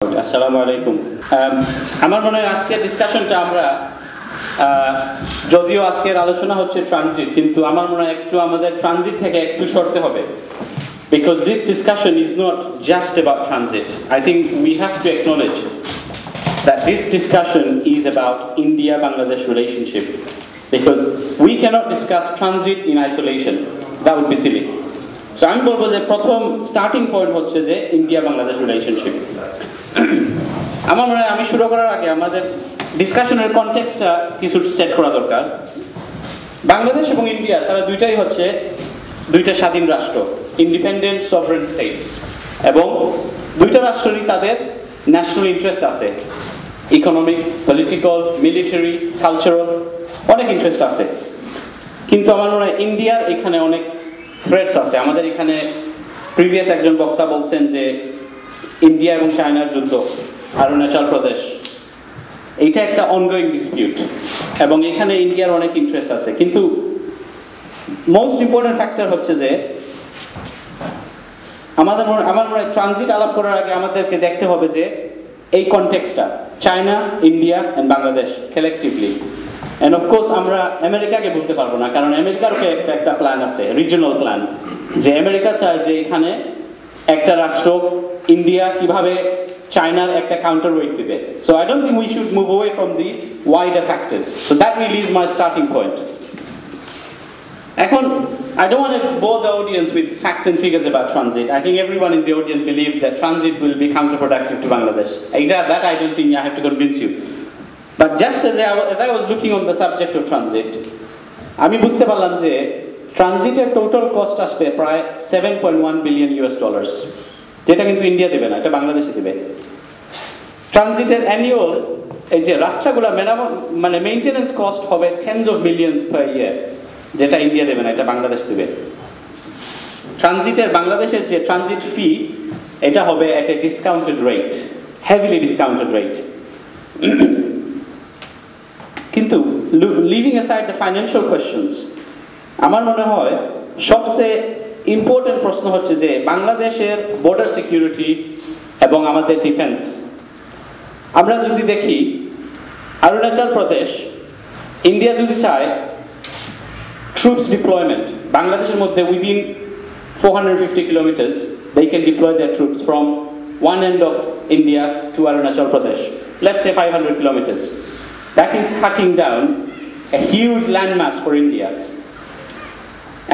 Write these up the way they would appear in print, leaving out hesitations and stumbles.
আসসালামু আলাইকুম। আমার মনে হয় আজকের ডিসকাশনটা আমরা যদিও আজকের আলোচনা হচ্ছে ট্রানজিট, কিন্তু আমার মনে হয় একটু আমাদের ট্রানজিট থেকে একটু সরতে হবে, because this discussion is not just about transit. I think we have to acknowledge that this discussion is about India-Bangladesh relationship, because we cannot discuss transit in isolation. That would be silly. So আমি বলবো যে প্রথম starting point হচ্ছে যে ইন্ডিয়া-বাংলাদেশ relationship. আমার মনে হয় আমি শুরু করার আগে আমাদের ডিসকাশনের কনটেক্সটটা কিছু সেট করা দরকার। বাংলাদেশ এবং ইন্ডিয়া তারা দুইটাই হচ্ছে দুইটা স্বাধীন রাষ্ট্র, ইন্ডিপেন্ডেন্ট সভরেন স্টেটস, এবং দুইটা রাষ্ট্রেরই তাদের ন্যাশনাল ইন্টারেস্ট আছে, ইকোনমিক, পলিটিক্যাল, মিলিটারি, কালচারাল, অনেক ইন্টারেস্ট আছে। কিন্তু আমার মনে হয় ইন্ডিয়ার এখানে অনেক থ্রেটস আছে। আমাদের এখানে প্রিভিয়াস একজন বক্তা বলছেন যে ইন্ডিয়া এবং চায়নার যুদ্ধ, অরুণাচল প্রদেশ, এইটা একটা অনগোয়িং ডিসপিউট এবং এখানে ইন্ডিয়ার অনেক ইন্টারেস্ট আছে। কিন্তু মোস্ট ইম্পর্টেন্ট ফ্যাক্টর হচ্ছে যে আমার মনে হয় ট্রানজিট আলাপ করার আগে আমাদেরকে দেখতে হবে যে এই কনটেক্সটটা China, India and Bangladesh collectively, and of course আমরা আমেরিকাকে বলতে পারবো না, কারণ আমেরিকার একটা প্ল্যান আছে, রিজিওনাল প্ল্যান, যে আমেরিকা চায় যে এখানে একটা রাষ্ট্র ইন্ডিয়া কিভাবে চায়নার একটা কাউন্টার ওয়েট দিবে। So I don't think we should move away from the wider factors. So that will is my starting point. এখন I don't want to bore the audience with facts and figures about transit. I think everyone in the audience believes that transit will be counterproductive to Bangladesh. That I don't think I have to convince you. But just as I was looking on the subject of transit, আমি বুঝতে পারলাম যে ট্রানজিটের total cost আসবে প্রায় $7.1 billion, যেটা কিন্তু India দেবে না, এটা বাংলাদেশে দেবে। ট্রানজিটের অ্যানুয়াল এই যে রাস্তাগুলো মানে মেইনটেনেন্স কস্ট হবে টেন্স অফ মিলিয়নস পার ইয়ার, যেটা ইন্ডিয়া দেবে না, এটা বাংলাদেশ দেবে। ট্রানজিটের বাংলাদেশের যে ট্রানজিট ফি, এটা হবে at a discounted rate, heavily discounted rate. কিন্তু leaving aside the financial questions, আমার মনে হয় সবচেয়ে ইম্পর্টেন্ট প্রশ্ন হচ্ছে যে বাংলাদেশের বর্ডার সিকিউরিটি এবং আমাদের ডিফেন্স। আমরা যদি দেখি অরুণাচল প্রদেশ, ইন্ডিয়া যদি চায় troops deployment, বাংলাদেশের মধ্যে within 450 kilometers they can deploy their troops from one end of India to Arunachal Pradesh, let's say 500 kilometers. That is cutting down a huge landmass for India.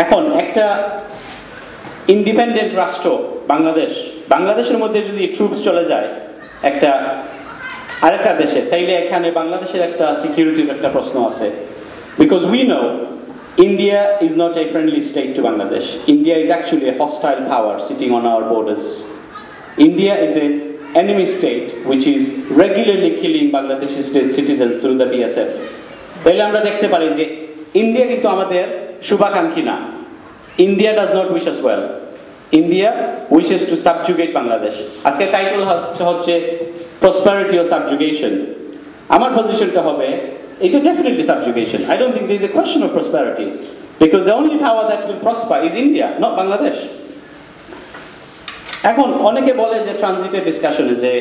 এখন একটা independent রাষ্ট্র বাংলাদেশের মধ্যে যদি ট্রুপস চলে যায় একটা আরেকটা দেশে, তাইলে এখানে বাংলাদেশের একটা সিকিউরিটির একটা প্রশ্ন আছে। Because we know India is not a friendly state to Bangladesh. India is actually a hostile power sitting on our borders. India is an enemy state which is regularly killing Bangladeshi citizens through the BSF. তাইলে আমরা দেখতে পারি যে India কিন্তু আমাদের শুভাকাঙ্ক্ষী না। India does not wish us well. India wishes to subjugate Bangladesh. আজকে টাইটেল হচ্ছে prosperity or subjugation. আমার পজিশনটা হবে এটা definitely subjugation. I don't think there is a question of prosperity, because the only power that will prosper is India, not Bangladesh. এখন অনেকে বলে যে ট্রানজিটের ডিসকাশনে যে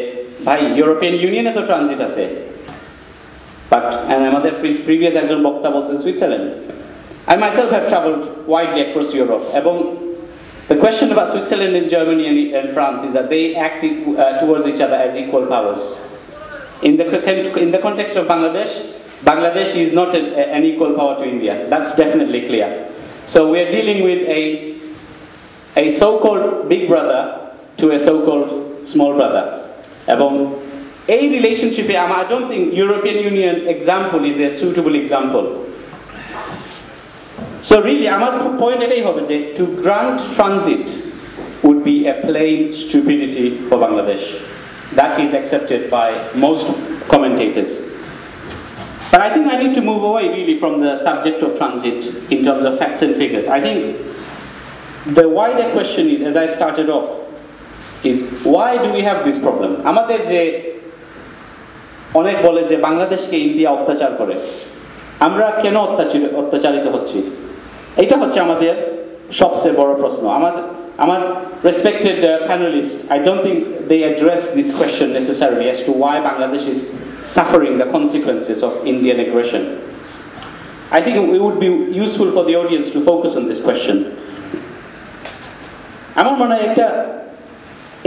ভাই ইউরোপিয়ান ইউনিয়নে তো ট্রানজিট আছে, বাট আমাদের প্রিভিয়াস একজন বক্তা বলছেন Switzerland. I myself have traveled widely across Europe, এবং the question about Switzerland and Germany and France is that they act towards each other as equal powers. In the context of Bangladesh is not an equal power to India. That's definitely clear. So we are dealing with a so-called big brother to a so-called small brother. এবং এই রিলেশনশিপে I don't think European Union example is a suitable example. So really আমার point এটাই হবে যে to grant transit would be a plain stupidity for Bangladesh. That is accepted by most commentators. But I think I need to move away really from the subject of transit in terms of facts and figures. I think the wider question is, as I started off, is why do we have this problem? আমাদের যে অনেক বলে যে বাংলাদেশকে India অত্যাচার করে, আমরা কেন অত্যাচারিত হচ্ছি? এটা হচ্ছে আমাদের সবচেয়ে বড় প্রশ্ন। আমার respected panelists, I don't think they address this question necessarily as to why Bangladesh is suffering the consequences of Indian aggression. I think it would be useful for the audience to focus on this question. আমার মনে হয় একটা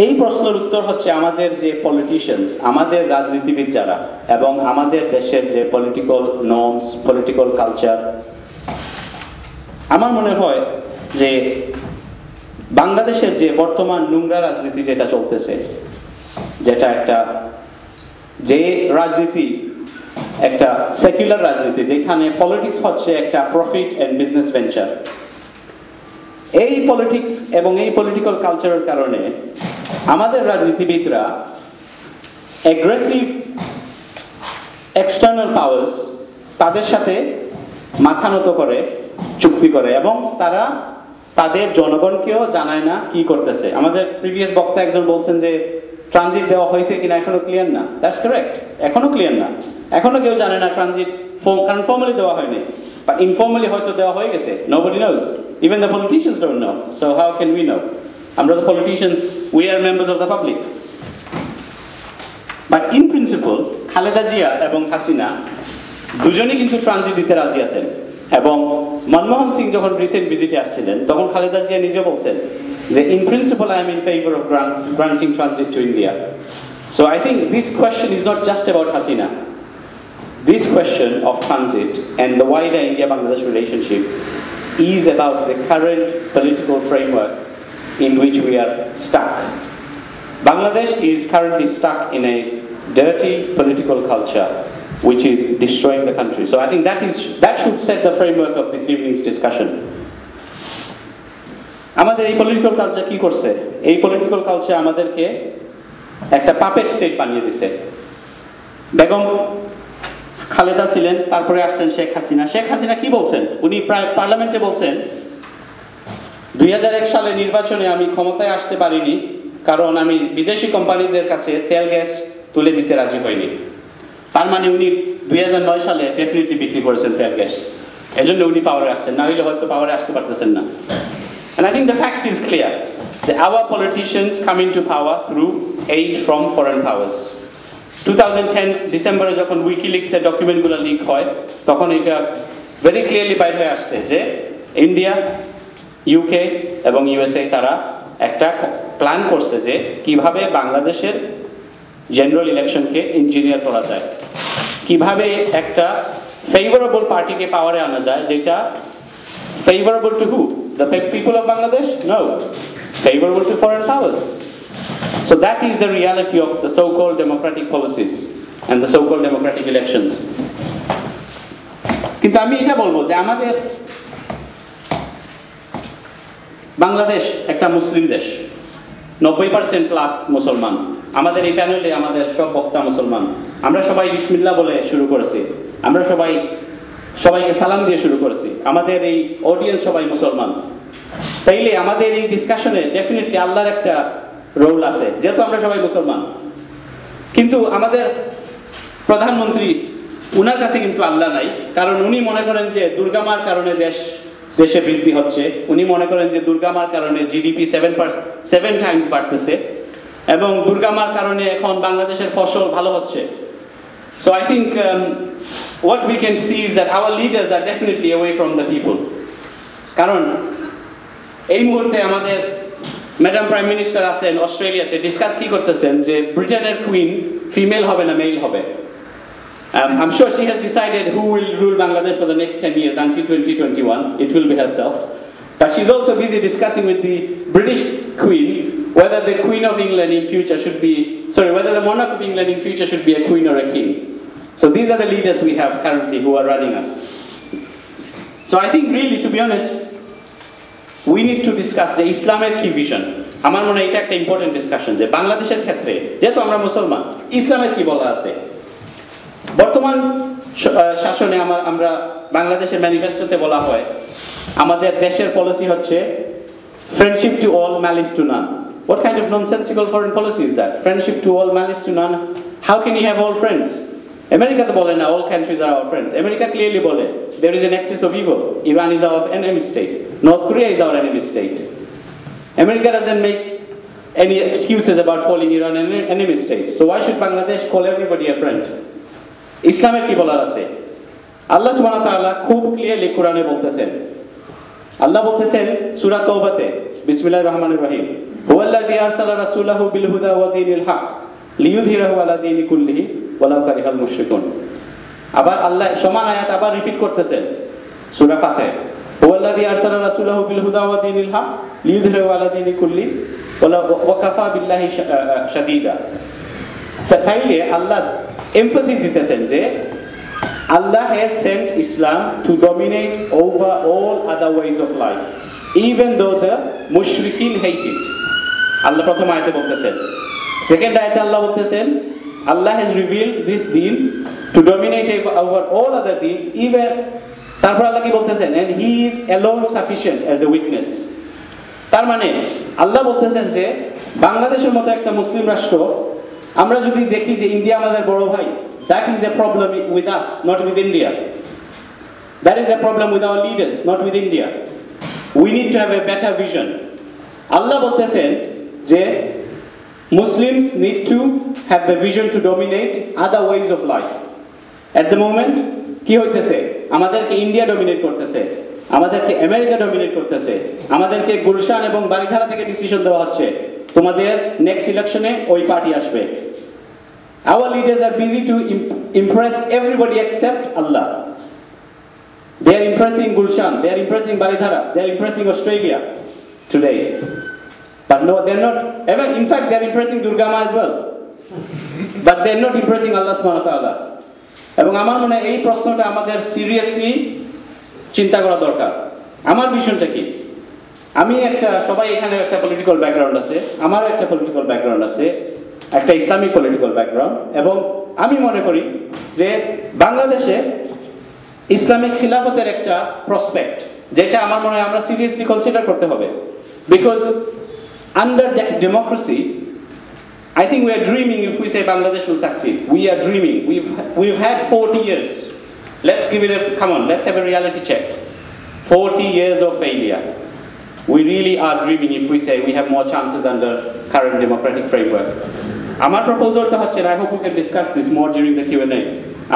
এই প্রশ্নের উত্তর হচ্ছে আমাদের যে পলিটিশিয়ানস, আমাদের রাজনীতিবিদ যারা এবং আমাদের দেশের যে পলিটিক্যাল নর্মস, পলিটিক্যাল কালচার, আমার মনে হয় যে বাংলাদেশের যে বর্তমান নোংরা রাজনীতি যেটা চলতেছে, যেটা একটা যে রাজনীতি একটা সেকুলার রাজনীতি যেখানে পলিটিক্স হচ্ছে একটা প্রফিট এন্ড বিজনেস ভেঞ্চার, এই পলিটিক্স এবং এই পলিটিক্যাল কালচারের কারণে আমাদের রাজনীতিবিদরা অ্যাগ্রেসিভ এক্সটার্নাল পাওয়ার্স তাদের সাথে মাথা নত করে, চুক্তি করে এবং তারা তাদের জনগণকেও জানায় না কি করতেছে। আমাদের প্রিভিয়াস বক্তা একজন বলছেন যে ট্রানজিট দেওয়া হয়েছে কিনা এখনো ক্লিয়ার না। দ্যাটস কারেক্ট, এখনো ক্লিয়ার না, এখনো কেউ জানে না ট্রানজিট, কারণ ফর্মালি দেওয়া হয়নি, বাট ইনফর্মালি হয়তো দেওয়া হয়ে গেছে। Nobody knows, even the politicians don't know, so how can we know? আমরা the politicians, we are members of the public. But in principle Khaleda Zia এবং হাসিনা দুজনেই কিন্তু ট্রানজিট দিতে রাজি আছেন এবং মনমোহন সিং যখন রিসেন্ট ভিজিটে আসছিলেন তখন খালেদা জিয়া নিজে বলছেন যে in principle I am in favor of granting transit to India. So I think this question is not just about Hasina. This question of transit and the wider India-Bangladesh relationship is about the current political framework in which we are stuck. Bangladesh is currently stuck in a dirty political culture which is destroying the country. So I think that should set the framework of this evening's discussion. আমাদের এই political culture কি করছে? এই political culture আমাদেরকে একটা puppet state বানিয়ে দিছে। বেগম খালেদা ছিলেন, তারপরে আসছেন শেখ হাসিনা। শেখ হাসিনা কি বলছেন? উনি পার্লামেন্টে বলছেন 2001 সালে নির্বাচনে আমি ক্ষমতায় আসতে পারিনি কারণ আমি বিদেশি কোম্পানিদের কাছে তেল গ্যাস তুলে দিতে রাজি হইনি। তার মানে উনি 2009 সালে ডেফিনেটলি বিক্রি করেছেন তেল গ্যাস, এজন্য উনি পাওয়ারে আসছেন, না হইলে হয়তো পাওয়ারে আসতে পারতেছেন না। And I think the fact is clear that our politicians come into power through aid from foreign powers. 2010 ডিসেম্বরে যখন উইকিলিক্সের ডকুমেন্টগুলো লিক হয় তখন এটা ভেরি ক্লিয়ারলি বাইরে হয়ে আসছে যে ইন্ডিয়া, ইউকে এবং ইউএসএ তারা একটা প্ল্যান করছে যে কিভাবে বাংলাদেশের জেনারেল ইলেকশনকে ইঞ্জিনিয়ার করা যায়, কিভাবে একটা ফেভারেবল পার্টিকে পাওয়ারে আনা যায় যেটা favourable to who? The people of Bangladesh? No. Favorable to foreign powers. So that is the reality of the so-called democratic policies and the so-called democratic elections. কিন্তু আমি এটা বলবো যে আমাদের বাংলাদেশ একটা মুসলিম দেশ, 90% প্লাস মুসলমান। আমাদের এই প্যানেলে আমাদের সব বক্তা মুসলমান। আমরা সবাই বিসমিল্লাহ বলে শুরু করেছি, আমরা সবাইকে সালাম দিয়ে শুরু করেছি, আমাদের এই অডিয়েন্স সবাই মুসলমান। তাইলে আমাদের এই ডিসকাশনে ডেফিনেটলি আল্লাহর একটা রোল আছে, যেহেতু আমরা সবাই মুসলমান। কিন্তু আমাদের প্রধানমন্ত্রী, উনার কাছে কিন্তু আল্লাহ নাই, কারণ উনি মনে করেন যে দুর্গামার কারণে দেশে বৃদ্ধি হচ্ছে, উনি মনে করেন যে দুর্গামার কারণে জিডিপি 7 টাইমস বাড়তেছে এবং দুর্গামার কারণে এখন বাংলাদেশের ফসল ভালো হচ্ছে। So I think what we can see is that our leaders are definitely away from the people. কারণ এই মুহূর্তে আমাদের ম্যাডাম প্রাইম মিনিস্টার আছেন অস্ট্রেলিয়াতে, ডিসকাস কি করতেছেন যে ব্রিটেনের কুইন ফিমেল হবে না মেল হবে। I'm sure she has decided who will rule Bangladesh for the next 10 years until 2021. It will be herself. But she's also busy discussing with the British Queen whether the Queen of England in future should be, whether the monarch of England in future should be a queen or a king. So these are the leaders we have currently who are running us. So I think really, to be honest, we need to discuss the Islamer key vision. আমার মনে হয় এটা একটা important discussion যে বাংলাদেশের ক্ষেত্রে যেহেতু আমরা মুসলমান, ইসলামের কি বলা আছে। বর্তমান শাসনে আমরা বাংলাদেশের ম্যানিফেস্টোতে বলা হয় আমাদের দেশের পলিসি হচ্ছে friendship to all, malice to none. What kind of nonsensical foreign policy is that? Friendship to all, malice to none. How can you have all friends? America তো বলে না all countries are our friends. America clearly বলে there is an axis of evil. Iran is our enemy state. North Korea is our enemy state. America doesn't make any excuses about calling Iran an enemy state. So why should Bangladesh call everybody a friend? ইসলামের কি বলার আছে? আল্লাহ সুবহানাহু ওয়া তাআলা খুব clearly কোরআনে বলতেছেন। আল্লাহ বলতেছেন সূরা তাওবাতে বিসমিল্লাহির রহমানির রহিম হুয়াল্লাযী আরসালা রাসূলাহু বিল হুদা ওয়া দীনিল হক লিইয়ুযহিরাহু আলা দীনি কুল্লিহি ওয়ালাউ কারিহাল মুশরিকুন। আবার আল্লাহ সমান আয়াত আবার রিপিট করতেছেন সূরা ফাতিহা হুয়াল্লাযী আরসালা রাসূলাহু বিল হুদা ওয়া দীনিল হক লিইয়ুযহিরাহু আলা দীনি কুল্লি ওয়া কাফা বিল্লাহি শাদীদা। তাইলে আল্লাহ এমফাসিস দিতেছেন যে Allah has sent Islam to dominate over all other ways of life, even though the mushrikeen hate it. Allah প্রথম আয়াতে বলতেছেন। সেকেন্ড আয়াতে আল্লাহ বলতেছেন Allah has revealed this deen to dominate over all other deen, even তারপর আল্লাহ কি বলতেছেন and he is alone sufficient as a witness. তার মানে আল্লাহ বলতেছেন যে বাংলাদেশের মতো একটা মুসলিম রাষ্ট্র আমরা যদি দেখি যে ইন্ডিয়া আমাদের বড় ভাই, that is a problem with us, not with India. That is a problem with our leaders, not with India. We need to have a better vision. Allah বলতেছেন যে Muslims need to have the vision to dominate other ways of life. At the moment কি হইতেছে? আমাদেরকে India dominate করতেছে, আমাদেরকে America dominate করতেছে, আমাদেরকে গুলশান এবং বারিধারা থেকে ডিসিশন দেওয়া হচ্ছে তোমাদের নেক্সট ইলেকশনে ওই পার্টি আসবে। Our leaders are busy to impress everybody except Allah. They are impressing Gulshan, they are impressing Baridhara, they are impressing Australia today. But no, they are not, ever, in fact they are impressing Durgama as well. But they are not impressing Allah subhanahu wa ta'ala. এবং আমার মনে হয় এই প্রশ্নটা আমাদের seriously চিন্তা করা দরকার। আমার ভিশনটা কি? আমি একটা, সবাই এখানে একটা পলিটিক্যাল ব্যাকগ্রাউন্ড আছে, আমারও একটা পলিটিক্যাল ব্যাকগ্রাউন্ড আছে, একটা ইসলামিক পলিটিক্যাল ব্যাকগ্রাউন্ড, এবং আমি মনে করি যে বাংলাদেশে ইসলামিক খিলাফতের একটা প্রসপেক্ট, যেটা আমার মনে হয় আমরা সিরিয়াসলি কনসিডার করতে হবে। Because under democracy I think we are dreaming if we say Bangladesh will succeed. We are dreaming. We've had 40 years. Let's give it a, come on, let's have a reality check. 40 years of failure. We really are dreaming if we say we have more chances under current democratic framework. Our proposal to hoche, I hope we can discuss this more during the Q&A.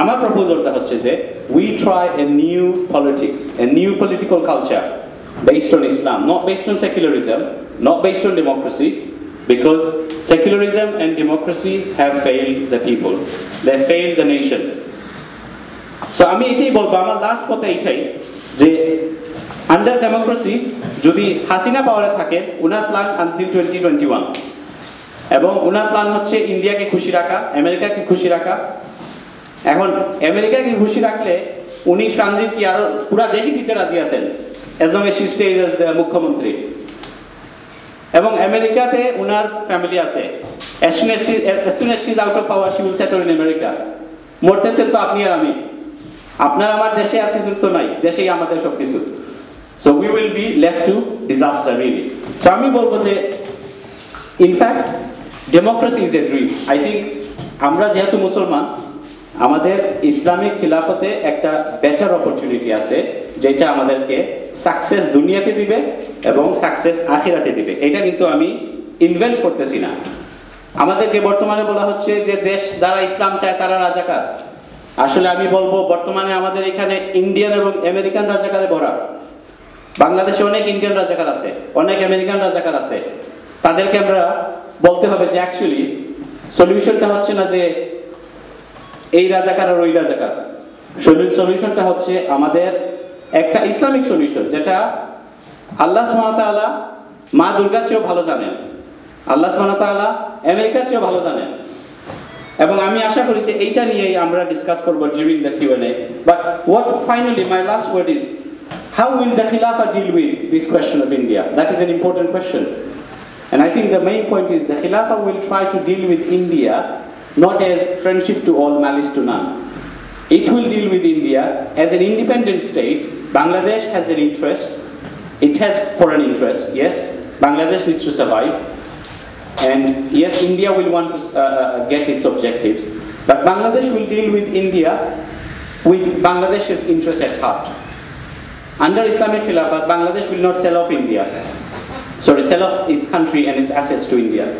Our proposal to hoche je we try a new politics, a new political culture based on Islam, not based on secularism, not based on democracy, because secularism and democracy have failed the people. They have failed the nation. So আমি এটাই বলবো, আমার last কথা এটাই যে under democracy যদি হাসিনা পাওয়ারে থাকে, উনার প্ল্যান আনটিল 2021, এবং উনার প্ল্যান হচ্ছে ইন্ডিয়াকে খুশি রাখা, আমেরিকাকে খুশি রাখা। এখন আমেরিকাকে খুশি রাখলে উনি ট্রানজিট কি আরো পুরা দেশই দিতে রাজি আছেন, as long as she stays as the মুখ্যমন্ত্রী। এবং আমেরিকাতে উনার ফ্যামিলি আছে, as soon as she is out of power she will settle in America. মরতেছেন তো আপনি আর আমি, আপনার আমার দেশে আর কিছু তো নাই, দেশেই আমাদের সব কিছু। So we will be left to disaster really. So আমি বলবো যে in fact democracy is a dream. I think আমরা যেহেতু মুসলমান, আমাদের ইসলামিক খিলাফতে একটা বেটার অপরচুনিটি আছে, যেটা আমাদেরকে সাকসেস দুনিয়াতে দিবে এবং সাকসেস আখিরাতে দিবে। এটা কিন্তু আমি ইনভেন্ট করতেছি না। আমাদেরকে বর্তমানে বলা হচ্ছে যে দেশ যারা ইসলাম চায় তারা রাজাকার। আসলে আমি বলবো বর্তমানে আমাদের এখানে ইন্ডিয়ান এবং আমেরিকান রাজাকারে ভরা। বাংলাদেশে অনেক ইন্ডিয়ান রাজাকার আছে, অনেক আমেরিকান রাজাকার আছে। তাদেরকে আমরা বলতে হবে যে অ্যাকচুয়ালি সলিউশনটা হচ্ছে না যে এই রাজাকার আর ওই রাজাকার, সলিউশনটা হচ্ছে আমাদের একটা ইসলামিক সলিউশন, যেটা আল্লাহ সুবহানাহু ওয়া তাআলা মা দুর্গার চেয়েও ভালো জানেন, আল্লাহ সুবহানাহু ওয়া তাআলা আমেরিকার চেয়েও ভালো জানেন। এবং আমি আশা করি যে এইটা নিয়েই আমরা ডিসকাস করব during the Q&A. But what finally my last word is, how will the Khilafah deal with this question of India? That is an important question. And I think the main point is the Khilafah will try to deal with India not as friendship to all, malice to none. It will deal with India as an independent state. Bangladesh has an interest. It has foreign interest. Yes, Bangladesh needs to survive. And yes, India will want to get its objectives. But Bangladesh will deal with India with Bangladesh's interest at heart. Under Islamic Khilafat, Bangladesh will not sell off India. sorry, sell off its country and its assets to India.